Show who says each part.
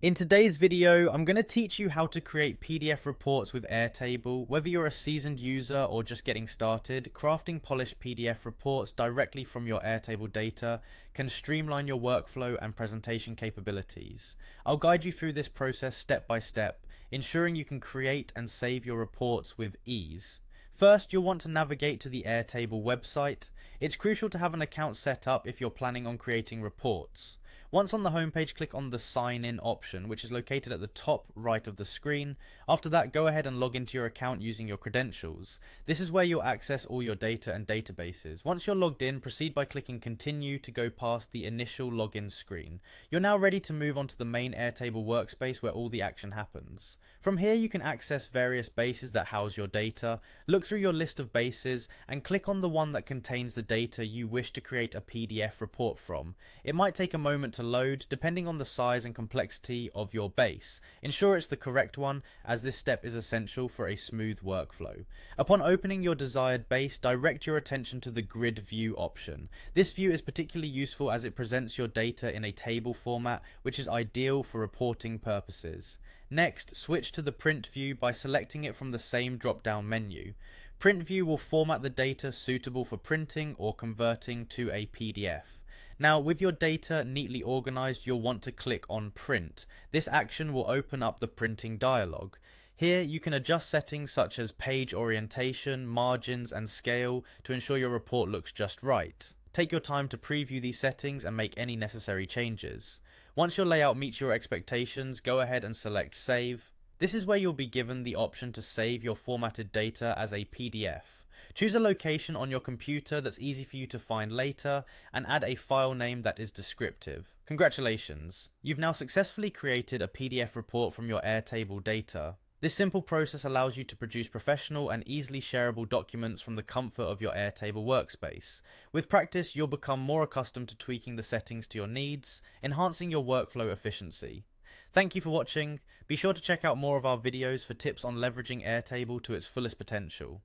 Speaker 1: In today's video, I'm going to teach you how to create PDF reports with Airtable. Whether you're a seasoned user or just getting started, crafting polished PDF reports directly from your Airtable data can streamline your workflow and presentation capabilities. I'll guide you through this process step by step, ensuring you can create and save your reports with ease. First, you'll want to navigate to the Airtable website. It's crucial to have an account set up if you're planning on creating reports. Once on the homepage, click on the Sign In option, which is located at the top right of the screen. After that, go ahead and log into your account using your credentials. This is where you'll access all your data and databases. Once you're logged in, proceed by clicking Continue to go past the initial login screen. You're now ready to move on to the main Airtable workspace where all the action happens. From here, you can access various bases that house your data, look through your list of bases, and click on the one that contains the data you wish to create a PDF report from. It might take a moment to load, depending on the size and complexity of your base. Ensure it's the correct one, as this step is essential for a smooth workflow. Upon opening your desired base, direct your attention to the Grid View option. This view is particularly useful as it presents your data in a table format, which is ideal for reporting purposes. Next, switch to the Print view by selecting it from the same drop-down menu. Print view will format the data suitable for printing or converting to a PDF. Now, with your data neatly organized, you'll want to click on Print. This action will open up the printing dialog. Here, you can adjust settings such as page orientation, margins, and scale to ensure your report looks just right. Take your time to preview these settings and make any necessary changes. Once your layout meets your expectations, go ahead and select Save. This is where you'll be given the option to save your formatted data as a PDF. Choose a location on your computer that's easy for you to find later, and add a file name that is descriptive. Congratulations! You've now successfully created a PDF report from your Airtable data. This simple process allows you to produce professional and easily shareable documents from the comfort of your Airtable workspace. With practice, you'll become more accustomed to tweaking the settings to your needs, enhancing your workflow efficiency. Thank you for watching. Be sure to check out more of our videos for tips on leveraging Airtable to its fullest potential.